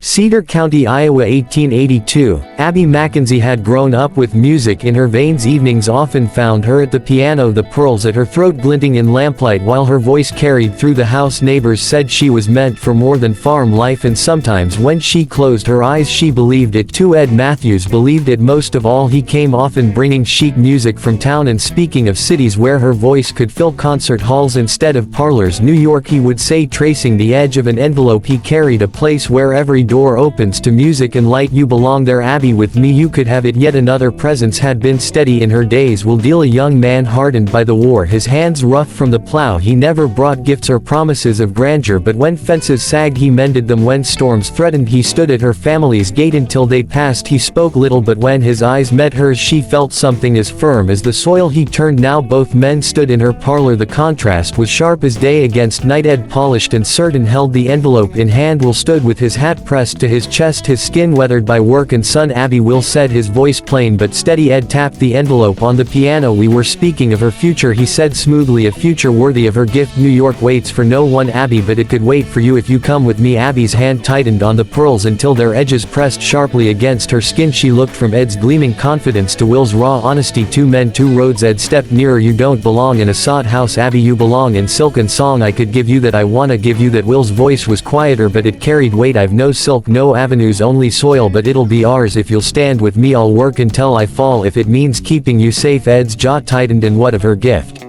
Cedar County, Iowa, 1882. Abbie Mackenzie had grown up with music in her veins. Evenings often found her at the piano, the pearls at her throat glinting in lamplight while her voice carried through the house. Neighbors said she was meant for more than farm life, and sometimes when she closed her eyes she believed it too. Ed Matthews believed it most of all. He came often bringing sheet music from town, and speaking of cities where her voice could fill concert halls instead of parlors, New York, he would say, tracing the edge of an envelope he carried, a place where every door opens to music and light. You belong there, Abbie, with me you could have it. Yet another presence had been steady in her days. Will Deal, a young man hardened by the war, his hands rough from the plow. He never brought gifts or promises of grandeur, but when fences sagged he mended them. When storms threatened he stood at her family's gate until they passed. He spoke little, but when his eyes met hers she felt something as firm as the soil. He turned now. Both men stood in her parlor. The contrast was sharp as day against night. Ed, polished and certain, held the envelope in hand. Will stood with his hat pressed to his chest, his skin weathered by work and sun. Abbie, Will said, his voice plain but steady. Ed tapped the envelope on the piano. We were speaking of her future, he said smoothly, a future worthy of her gift. New York waits for no one, Abbie, but it could wait for you if you come with me. Abbie's hand tightened on the pearls until their edges pressed sharply against her skin. She looked from Ed's gleaming confidence to Will's raw honesty. Two men, two roads. Ed stepped nearer. You don't belong in a sod house, Abbie, you belong in silk and song. I could give you that, I wanna give you that. Will's voice was quieter but it carried weight. I've no silk, no avenues, only soil, but it'll be ours if you'll stand with me. I'll work until I fall if it means keeping you safe. Ed's jaw tightened. And what of her gift?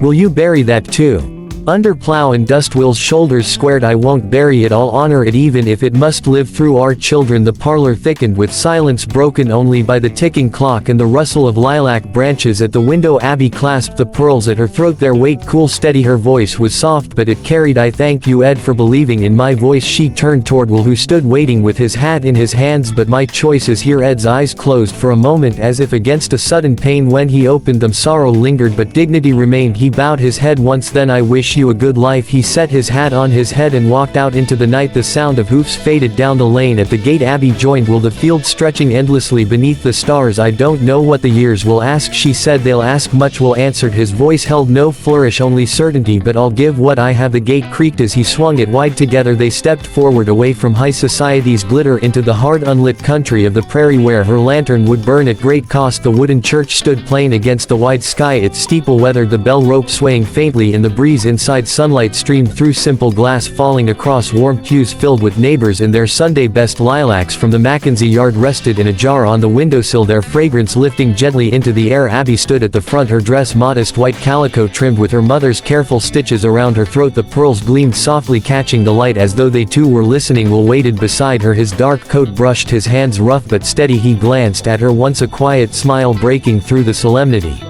Will you bury that too? Under plow and dust. Will's shoulders squared. I won't bury it, I'll honor it even if it must live through our children. The parlor thickened with silence broken only by the ticking clock and the rustle of lilac branches at the window. Abbie clasped the pearls at her throat, their weight cool steady. Her voice was soft but it carried. I thank you, Ed, for believing in my voice. She turned toward Will, who stood waiting with his hat in his hands. But my choice is here. Ed's eyes closed for a moment as if against a sudden pain. When he opened them sorrow lingered but dignity remained. He bowed his head once. Then I wish you a good life. He set his hat on his head and walked out into the night. The sound of hoofs faded down the lane. At the gate Abbie joined Will, the field stretching endlessly beneath the stars. I don't know what the years will ask, she said. They'll ask much, Will answered. His voice held no flourish, only certainty. But I'll give what I have. The gate creaked as he swung it wide. Together they stepped forward, away from high society's glitter, into the hard unlit country of the prairie where her lantern would burn at great cost. The wooden church stood plain against the wide sky, its steeple weathered, the bell rope swaying faintly in the breeze. Inside, sunlight streamed through simple glass, falling across warm pews filled with neighbors in their Sunday best. Lilacs from the Mackenzie yard rested in a jar on the windowsill, their fragrance lifting gently into the air. Abbie stood at the front, her dress modest white calico trimmed with her mother's careful stitches around her throat. The pearls gleamed softly, catching the light as though they too were listening. Will waited beside her, his dark coat brushed, his hands rough but steady. He glanced at her once, a quiet smile breaking through the solemnity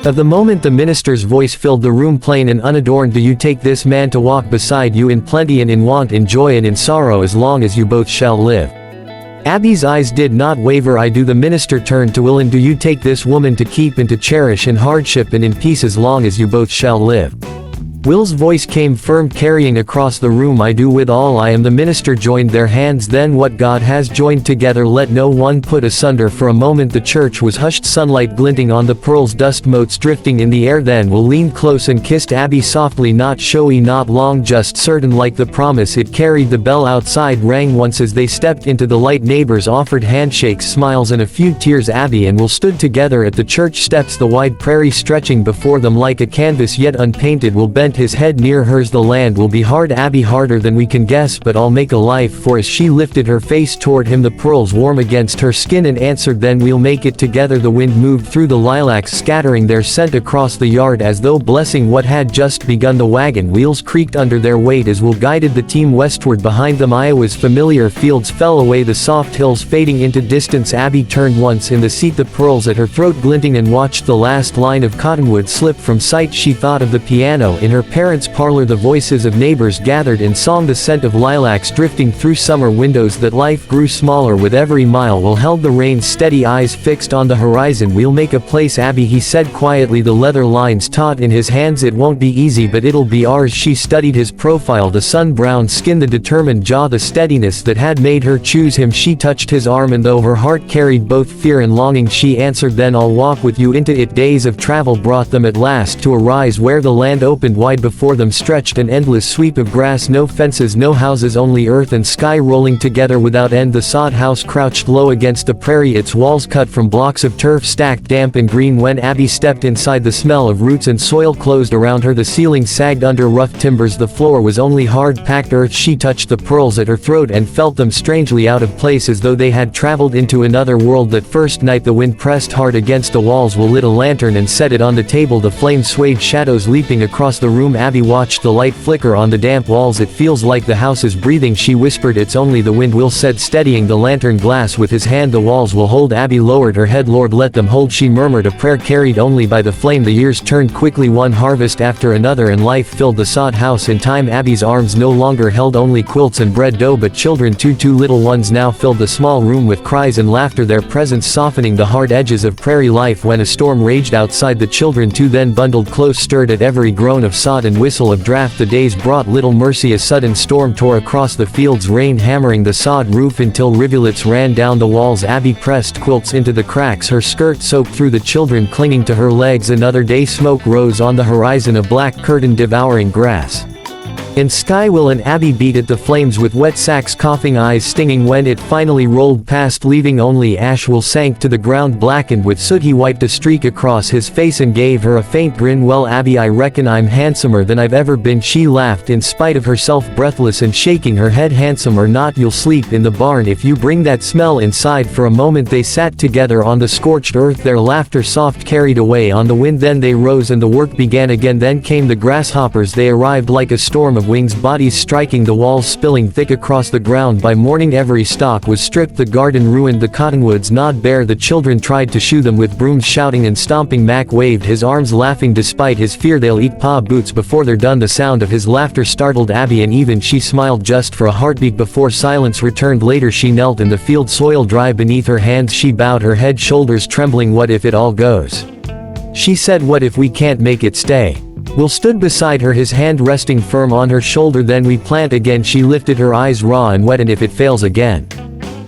of the moment. The minister's voice filled the room, plain and unadorned. Do you take this man to walk beside you in plenty and in want, in joy and in sorrow, as long as you both shall live? Abbie's eyes did not waver. I do. The minister turned to Will. And do you take this woman to keep and to cherish in hardship and in peace, as long as you both shall live? Will's voice came firm, carrying across the room. I do, with all I am. The minister joined their hands. Then what God has joined together let no one put asunder. For a moment the church was hushed, sunlight glinting on the pearls, dust motes drifting in the air. Then Will leaned close and kissed Abbie softly, not showy, not long, just certain, like the promise it carried. The bell outside rang once as they stepped into the light. Neighbors offered handshakes, smiles, and a few tears. Abbie and Will stood together at the church steps, the wide prairie stretching before them like a canvas yet unpainted. Will bent his head near hers. The land will be hard, Abbie, harder than we can guess, but I'll make a life for. As she lifted her face toward him, the pearls warm against her skin, and answered, then we'll make it together. The wind moved through the lilacs, scattering their scent across the yard as though blessing what had just begun. The wagon wheels creaked under their weight as Will guided the team westward. Behind them Iowa's familiar fields fell away, the soft hills fading into distance. Abbie turned once in the seat, the pearls at her throat glinting, and watched the last line of cottonwood slip from sight. She thought of the piano in her parents' parlor, the voices of neighbors gathered in song, the scent of lilacs drifting through summer windows. That life grew smaller with every mile. Will held the reins, steady eyes fixed on the horizon. We'll make a place, Abbie, he said quietly, the leather lines taut in his hands. It won't be easy, but it'll be ours. She studied his profile, the sun-browned skin, the determined jaw, the steadiness that had made her choose him. She touched his arm, and though her heart carried both fear and longing, she answered, then I'll walk with you into it. Days of travel brought them at last to a rise where the land opened wide. wide before them stretched an endless sweep of grass, no fences, no houses, only earth and sky rolling together without end. The sod house crouched low against the prairie, its walls cut from blocks of turf stacked damp and green. When Abbie stepped inside, the smell of roots and soil closed around her. The ceiling sagged under rough timbers, the floor was only hard-packed earth. She touched the pearls at her throat and felt them strangely out of place, as though they had traveled into another world. That first night the wind pressed hard against the walls. Will lit a lantern and set it on the table. The flames swayed, shadows leaping across the room. Abbie watched the light flicker on the damp walls. It feels like the house is breathing, she whispered. It's only the wind, Will said, steadying the lantern glass with his hand. The walls will hold. Abbie lowered her head. Lord, let them hold, she murmured, a prayer carried only by the flame. The years turned quickly, one harvest after another, and life filled the sod house. In time Abbie's arms no longer held only quilts and bread dough, but children too. Two little ones now filled the small room with cries and laughter, their presence softening the hard edges of prairie life. When a storm raged outside, the children too then bundled close, stirred at every groan of sod and whistle of draft. The days brought little mercy. A sudden storm tore across the fields, rain hammering the sod roof until rivulets ran down the walls. Abbie pressed quilts into the cracks, her skirt soaked through, the children clinging to her legs. Another day, smoke rose on the horizon, a black curtain devouring grass and sky. Will and Abbie beat at the flames with wet sacks, coughing, eyes stinging. When it finally rolled past, leaving only ash, Will sank to the ground blackened with soot. He wiped a streak across his face and gave her a faint grin. Well, Abbie, I reckon I'm handsomer than I've ever been, she laughed in spite of herself, breathless and shaking her head. Handsome or not, you'll sleep in the barn if you bring that smell inside. For a moment they sat together on the scorched earth, their laughter soft carried away on the wind. Then they rose and the work began again. Then came the grasshoppers. They arrived like a storm of wings, bodies striking the walls, spilling thick across the ground. By morning every stalk was stripped, the garden ruined, the cottonwoods gnawed bare. The children tried to shoo them with brooms, shouting and stomping. Mac waved his arms, laughing despite his fear. They'll eat pa boots before they're done. The sound of his laughter startled Abbie, and even she smiled just for a heartbeat before silence returned. Later she knelt in the field, soil dry beneath her hands. She bowed her head, shoulders trembling. What if it all goes? She said. What if we can't make it stay? Will stood beside her, his hand resting firm on her shoulder. Then we plant again, she lifted her eyes raw and wet. And if it fails again?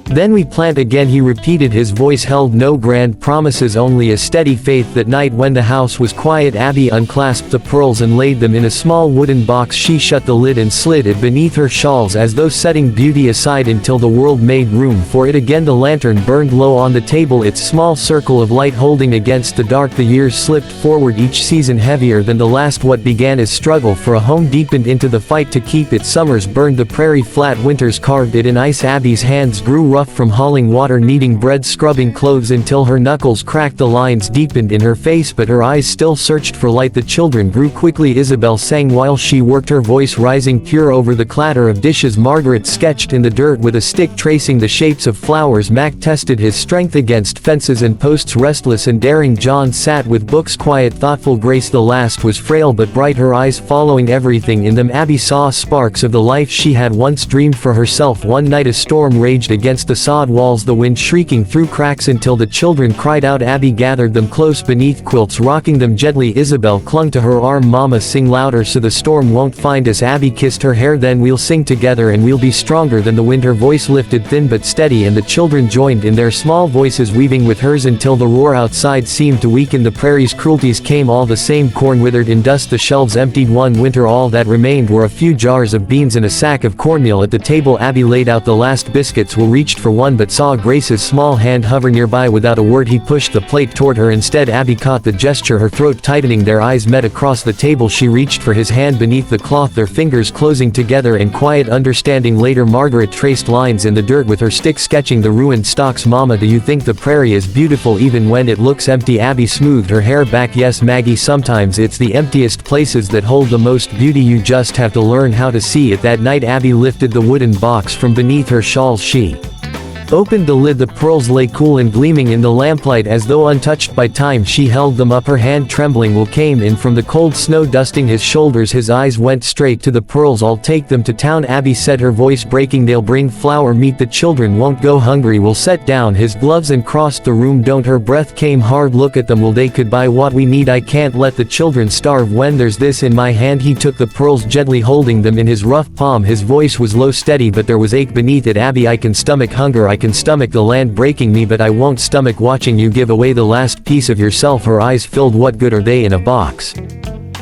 Then we plant again, he repeated. His voice held no grand promises, only a steady faith. That night when the house was quiet, Abbie unclasped the pearls and laid them in a small wooden box. She shut the lid and slid it beneath her shawls, as though setting beauty aside until the world made room for it again. The lantern burned low on the table, its small circle of light holding against the dark. The years slipped forward, each season heavier than the last. What began as struggle for a home deepened into the fight to keep it. Summers burned the prairie flat, winters carved it in ice. Abbie's hands grew rough from hauling water, kneading bread, scrubbing clothes until her knuckles cracked. The lines deepened in her face, but her eyes still searched for light. The children grew quickly. Isabel sang while she worked, her voice rising pure over the clatter of dishes. Margaret sketched in the dirt with a stick, tracing the shapes of flowers. Mac tested his strength against fences and posts. Restless and daring John sat with books, quiet, thoughtful. Grace, the last, was frail but bright, her eyes following everything in them. Abbie saw sparks of the life she had once dreamed for herself. One night a storm raged against the sod walls, the wind shrieking through cracks until the children cried out. Abbie gathered them close beneath quilts, rocking them gently. Isabel clung to her arm. Mama, sing louder so the storm won't find us. Abbie kissed her hair. Then we'll sing together and we'll be stronger than the wind. Her voice lifted thin but steady, and the children joined in, their small voices weaving with hers until the roar outside seemed to weaken. The prairie's cruelties came all the same. Corn withered in dust, the shelves emptied. One winter all that remained were a few jars of beans and a sack of cornmeal. At the table Abbie laid out the last biscuits. Will reached for one but saw Grace's small hand hover nearby. Without a word he pushed the plate toward her. Instead Abbie caught the gesture, her throat tightening. Their eyes met across the table. She reached for his hand beneath the cloth, their fingers closing together in quiet understanding. Later Margaret traced lines in the dirt with her stick, sketching the ruined stalks. Mama, do you think the prairie is beautiful even when it looks empty? Abbie smoothed her hair back. Yes Maggie, sometimes it's the emptiest places that hold the most beauty. You just have to learn how to see it. That night Abbie lifted the wooden box from beneath her shawls. She opened the lid. The pearls lay cool and gleaming in the lamplight as though untouched by time. She held them up, her hand trembling. Will came in from the cold snow, dusting his shoulders. His eyes went straight to the pearls. I'll take them to town, Abbie said, her voice breaking. They'll bring flour, meat, the children won't go hungry. Will set down his gloves and crossed the room. Don't. Her breath came hard. Look at them. Will, they could buy what we need. I can't let the children starve when there's this in my hand. He took the pearls, gently holding them in his rough palm. His voice was low, steady, but there was ache beneath it. Abbie, I can stomach hunger, I can stomach the land breaking me, but I won't stomach watching you give away the last piece of yourself. Her eyes filled. What good are they in a box?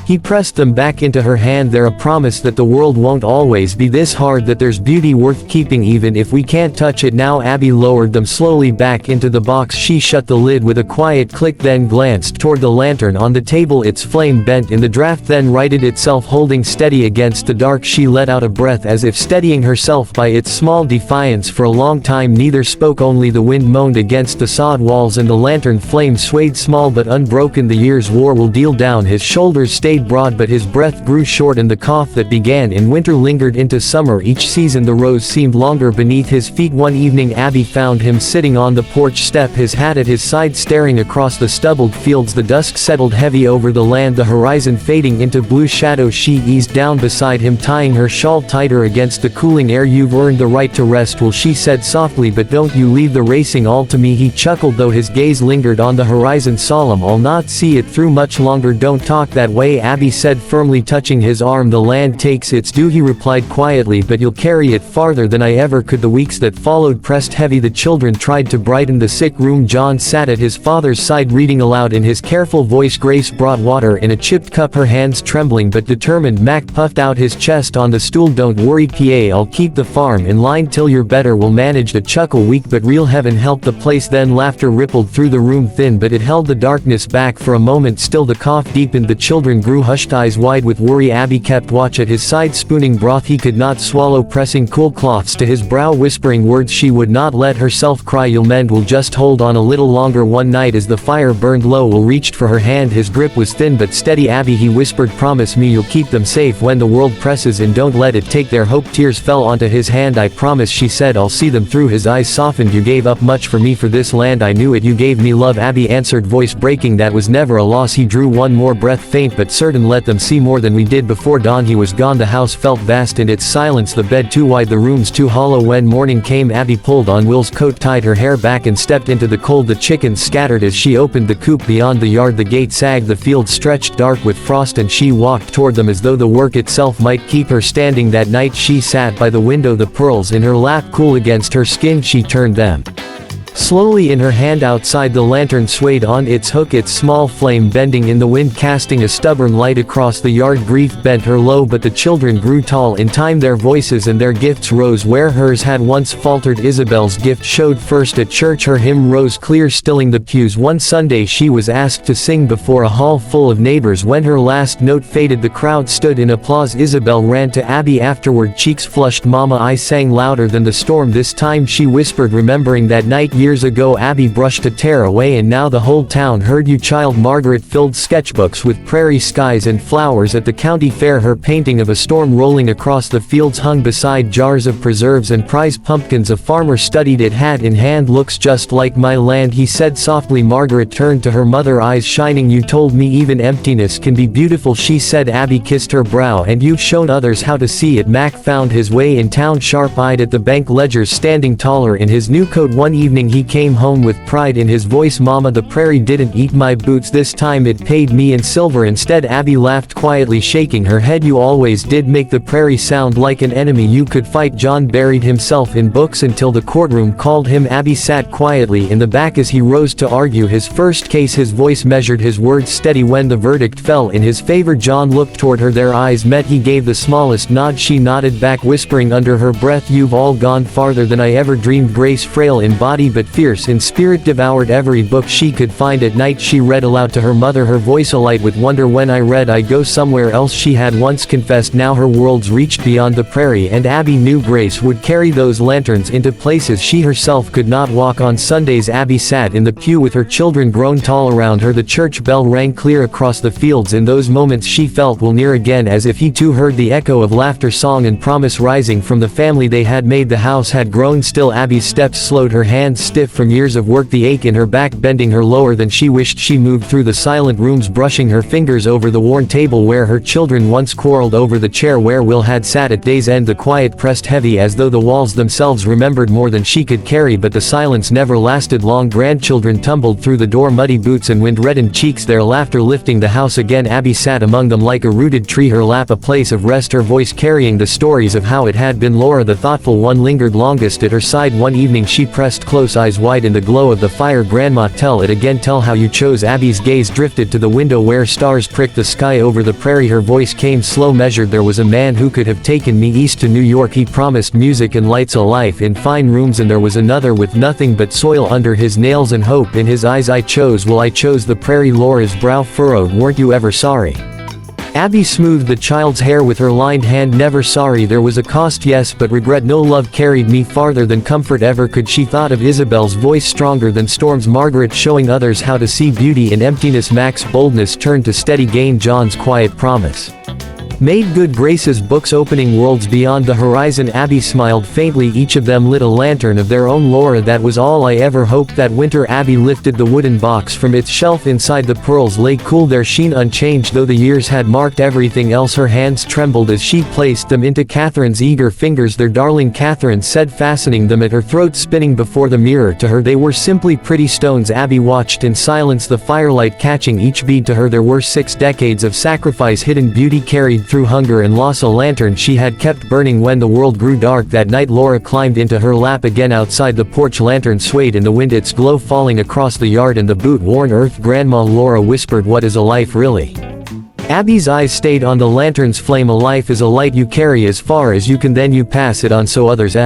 He pressed them back into her hand. They're a promise that the world won't always be this hard, that there's beauty worth keeping even if we can't touch it now. Abbie lowered them slowly back into the box. She shut the lid with a quiet click, then glanced toward the lantern on the table. Its flame bent in the draft, then righted itself, holding steady against the dark. She let out a breath as if steadying herself by its small defiance. For a long time neither spoke, only the wind moaned against the sod walls and the lantern flame swayed small but unbroken. The years wore will deal down. His shoulders stayed broad but his breath grew short, and the cough that began in winter lingered into summer. Each season the rose seemed longer beneath his feet. One evening Abbie found him sitting on the porch step, his hat at his side, staring across the stubbled fields. The dusk settled heavy over the land, the horizon fading into blue shadow. She eased down beside him, tying her shawl tighter against the cooling air. You've earned the right to rest, Will, she said softly, but don't you leave the racing all to me. He chuckled, though his gaze lingered on the horizon, solemn. I'll not see it through much longer. Don't talk that way, Abbie said firmly, touching his arm. The land takes its due, he replied quietly, but you'll carry it farther than I ever could. The weeks that followed pressed heavy. The children tried to brighten the sick room. John sat at his father's side reading aloud in his careful voice. Grace brought water in a chipped cup, her hands trembling but determined. Mac puffed out his chest on the stool. Don't worry, PA, I'll keep the farm in line till you're better. We'll manage. A chuckle, weak but real. Heaven help the place. Then laughter rippled through the room, thin but it held the darkness back. For a moment still the cough deepened. The children grew hushed, eyes wide with worry. Abbie kept watch at his side, spooning broth he could not swallow, pressing cool cloths to his brow, whispering words she would not let herself cry. You'll mend, Will, just hold on a little longer. One night as the fire burned low, Will reached for her hand. His grip was thin but steady. Abbie, he whispered, promise me you'll keep them safe when the world presses and don't let it take their hope. Tears fell onto his hand. I promise, she said, I'll see them through. His eyes softened. You gave up much for me, for this land. I knew it. You gave me love, Abbie answered, voice breaking. That was never a loss. He drew one more breath, faint but certain. Let them see more than we did. Before dawn he was gone. The house felt vast in its silence, the bed too wide, the rooms too hollow. When morning came Abbie pulled on Will's coat, tied her hair back and stepped into the cold. The chickens scattered as she opened the coop. Beyond the yard the gate sagged, the field stretched dark with frost, and she walked toward them as though the work itself might keep her standing. That night she sat by the window, the pearls in her lap cool against her skin. She turned them slowly in her hand. Outside the lantern swayed on its hook, its small flame bending in the wind, casting a stubborn light across the yard. Grief bent her low, but the children grew tall in time. Their voices and their gifts rose where hers had once faltered. Isabel's gift showed first at church. Her hymn rose clear, stilling the pews. One Sunday she was asked to sing before a hall full of neighbors. When her last note faded, the crowd stood in applause. Isabel ran to Abbie afterward, cheeks flushed. Mama, I sang louder than the storm this time, she whispered, remembering that night years ago. Abbie brushed a tear away. And now the whole town heard you, child. Margaret filled sketchbooks with prairie skies and flowers at the county fair. Her painting of a storm rolling across the fields hung beside jars of preserves and prize pumpkins. A farmer studied it hat in hand. Looks just like my land, he said softly. Margaret turned to her mother, eyes shining. You told me even emptiness can be beautiful, she said. Abbie kissed her brow. And you've shown others how to see it. Mac found his way in town, sharp-eyed at the bank ledgers, standing taller in his new coat. One evening he came home with pride in his voice. Mama, the prairie didn't eat my boots this time, it paid me in silver instead. Abbie laughed quietly, shaking her head. You always did make the prairie sound like an enemy you could fight. John buried himself in books until the courtroom called him. Abbie sat quietly in the back as he rose to argue his first case. His voice measured, his words steady. When the verdict fell in his favor, John looked toward her. Their eyes met. He gave the smallest nod. She nodded back, whispering under her breath, you've all gone farther than I ever dreamed. Grace, frail in body but fierce in spirit, devoured every book she could find. At night she read aloud to her mother, her voice alight with wonder. When I read I go somewhere else, she had once confessed. Now her worlds reached beyond the prairie, and Abbie knew Grace would carry those lanterns into places she herself could not walk. On Sundays Abbie sat in the pew with her children grown tall around her. The church bell rang clear across the fields. In those moments she felt Will near again, as if he too heard the echo of laughter, song and promise rising from the family they had made. The house had grown still. Abbie's steps slowed, her hands stiff from years of work, the ache in her back bending her lower than she wished. She moved through the silent rooms, brushing her fingers over the worn table where her children once quarreled, over the chair where Will had sat at day's end. The quiet pressed heavy, as though the walls themselves remembered more than she could carry. But the silence never lasted long. Grandchildren tumbled through the door, muddy boots and wind-reddened cheeks, their laughter lifting the house again. Abbie sat among them like a rooted tree, her lap a place of rest, her voice carrying the stories of how it had been. Laura, the thoughtful one, lingered longest at her side. One evening she pressed close, eyes wide in the glow of the fire. Grandma, tell it again, tell how you chose. Abbie's gaze drifted to the window where stars pricked the sky over the prairie. Her voice came slow, measured. There was a man who could have taken me east to New York. He promised music and lights, a life in fine rooms, and there was another with nothing but soil under his nails and hope in his eyes. I chose, well, I chose the prairie. Laura's brow furrowed. Weren't you ever sorry? Abbie smoothed the child's hair with her lined hand. Never sorry. There was a cost, yes, but regret no. Love carried me farther than comfort ever could. She thought of Isabel's voice, stronger than storms. Margaret, showing others how to see beauty in emptiness. Mac's boldness turned to steady gain. John's quiet promise made good. Grace's books opening worlds beyond the horizon. Abbie smiled faintly. Each of them lit a lantern of their own. Laura, that was all I ever hoped. That winter Abbie lifted the wooden box from its shelf. Inside the pearls lay cool, their sheen unchanged though the years had marked everything else. Her hands trembled as she placed them into Catherine's eager fingers. Their darling, Catherine said, fastening them at her throat, spinning before the mirror. To her they were simply pretty stones. Abbie watched in silence, the firelight catching each bead. To her there were 6 decades of sacrifice, hidden beauty carried through hunger and loss. A lantern she had kept burning when the world grew dark. That night Laura climbed into her lap again outside the porch. Lantern swayed in the wind, its glow falling across the yard and the boot-worn earth. Grandma, Laura whispered, what is a life really? Abbie's eyes stayed on the lantern's flame. A life is a light you carry as far as you can, then you pass it on so others